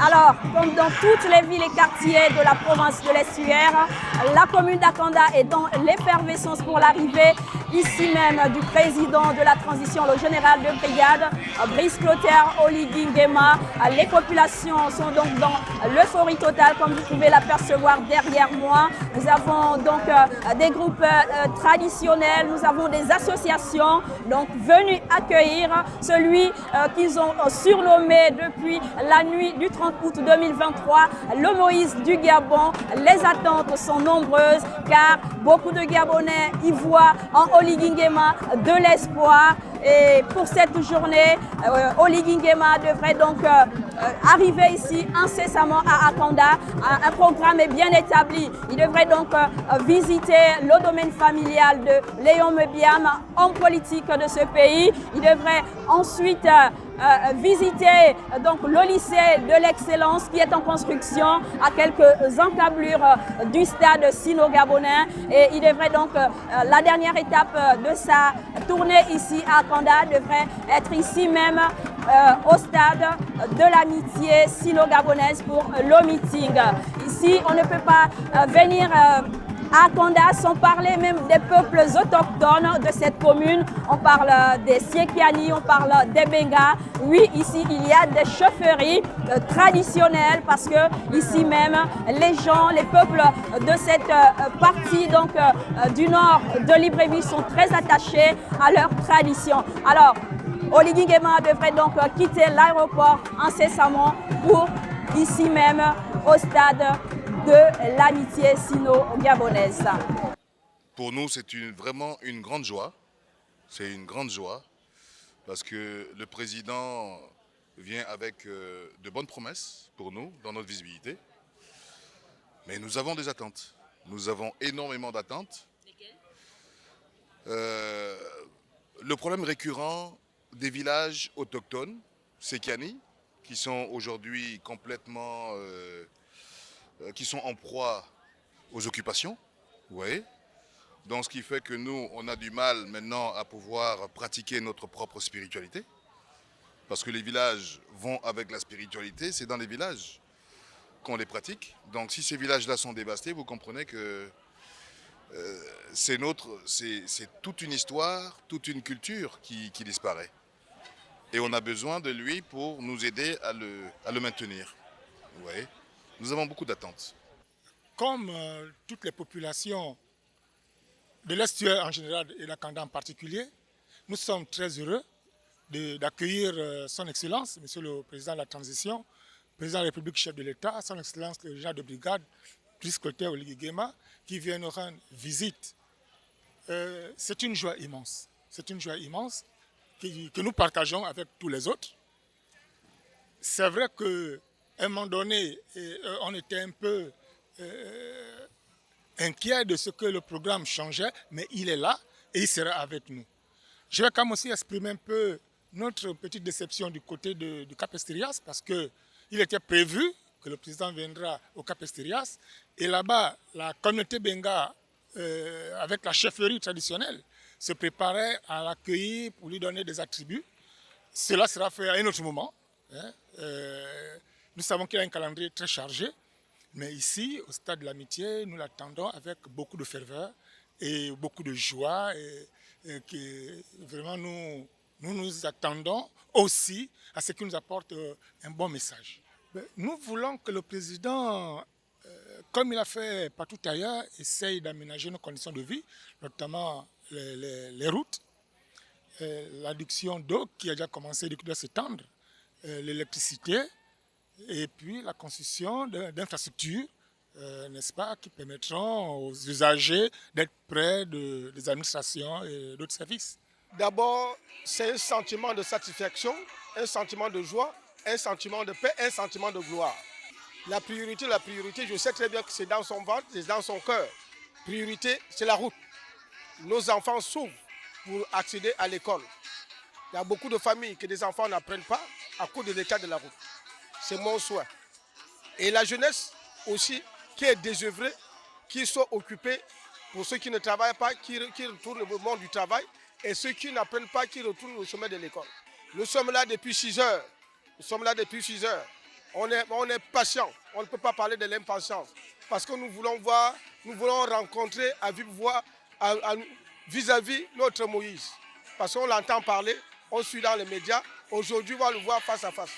Alors, comme dans toutes les villes et quartiers de la province de l'Estuaire, la commune d'Akanda est dans l'effervescence pour l'arrivée ici même du président de la transition, le général de brigade, Brice Clotaire Oligui Nguema. Les populations sont donc dans l'euphorie totale, comme vous pouvez l'apercevoir derrière moi. Nous avons donc des groupes traditionnels, nous avons des associations donc venues accueillir celui qu'ils ont surnommé depuis la nuit du 30 août 2023, le Moïse du Gabon. Les attentes sont nombreuses car beaucoup de Gabonais y voient en Oligui Nguema de l'espoir. Et pour cette journée, Oligui Nguema devrait donc arriver ici incessamment à Akanda. Un programme est bien établi. Il devrait donc visiter le domaine familial de Léon Mebiam, homme politique de ce pays. Il devrait ensuite visiter donc le lycée de l'excellence qui est en construction à quelques encablures du stade sino-gabonais, et il devrait donc la dernière étape de sa tournée ici à Akanda devrait être ici même au stade de l'amitié sino-gabonaise pour le meeting. Ici on ne peut pas venir à Akanda sans parler même des peuples autochtones de cette commune. On parle des Siekiani, on parle des Benga. Oui, ici il y a des chaufferies traditionnelles parce que ici même les gens, les peuples de cette partie donc du nord de Libreville sont très attachés à leur tradition. Alors Oligui Nguema devrait donc quitter l'aéroport incessamment pour ici même au stade de l'amitié sino-gabonaise. Pour nous, c'est vraiment une grande joie. C'est une grande joie parce que le président vient avec de bonnes promesses pour nous dans notre visibilité. Mais nous avons des attentes. Nous avons énormément d'attentes. Le problème récurrent des villages autochtones, Sekiani, qui sont aujourd'hui complètement qui sont en proie aux occupations, vous voyez. Donc ce qui fait que nous, on a du mal maintenant à pouvoir pratiquer notre propre spiritualité. Parce que les villages vont avec la spiritualité, c'est dans les villages qu'on les pratique. Donc si ces villages-là sont dévastés, vous comprenez que c'est toute une histoire, toute une culture qui disparaît. Et on a besoin de lui pour nous aider à le maintenir, vous voyez. Nous avons beaucoup d'attentes. Comme toutes les populations de l'Estuaire en général et d'Akanda en particulier, nous sommes très heureux d'accueillir son Excellence, Monsieur le Président de la Transition, Président de la République, chef de l'État, son Excellence le général de brigade, Brice Clotaire Oligui Nguema, qui vient nous rendre visite. C'est une joie immense. C'est une joie immense que nous partageons avec tous les autres. C'est vrai que à un moment donné, on était un peu inquiet de ce que le programme changeait, mais il est là et il sera avec nous. Je vais quand même aussi exprimer un peu notre petite déception du côté du Cap Esterias parce qu'il était prévu que le président viendra au Cap Esterias et là-bas, la communauté Benga, avec la chefferie traditionnelle, se préparait à l'accueillir pour lui donner des attributs. Cela sera fait à un autre moment. Nous savons qu'il a un calendrier très chargé, mais ici, au stade de l'amitié, nous l'attendons avec beaucoup de ferveur et beaucoup de joie. Et que vraiment, nous attendons aussi à ce qu'il nous apporte un bon message. Nous voulons que le président, comme il a fait partout ailleurs, essaye d'aménager nos conditions de vie, notamment les routes, l'adduction d'eau qui a déjà commencé de s'étendre, l'électricité, et puis la construction d'infrastructures, n'est-ce pas, qui permettront aux usagers d'être près des administrations et d'autres services. D'abord, c'est un sentiment de satisfaction, un sentiment de joie, un sentiment de paix, un sentiment de gloire. La priorité, je sais très bien que c'est dans son ventre, c'est dans son cœur. Priorité, c'est la route. Nos enfants s'ouvrent pour accéder à l'école. Il y a beaucoup de familles que des enfants n'apprennent pas à cause de l'état de la route. C'est mon souhait. Et la jeunesse aussi, qui est désœuvrée, qui soit occupée, pour ceux qui ne travaillent pas, qui retournent au monde du travail, et ceux qui n'apprennent pas, qui retournent au chemin de l'école. Nous sommes là depuis 6 heures. On est patient. On ne peut pas parler de l'impatience. Parce que nous voulons voir, nous voulons rencontrer à vive voix vis-à-vis notre Moïse. Parce qu'on l'entend parler, on suit dans les médias. Aujourd'hui, on va le voir face à face.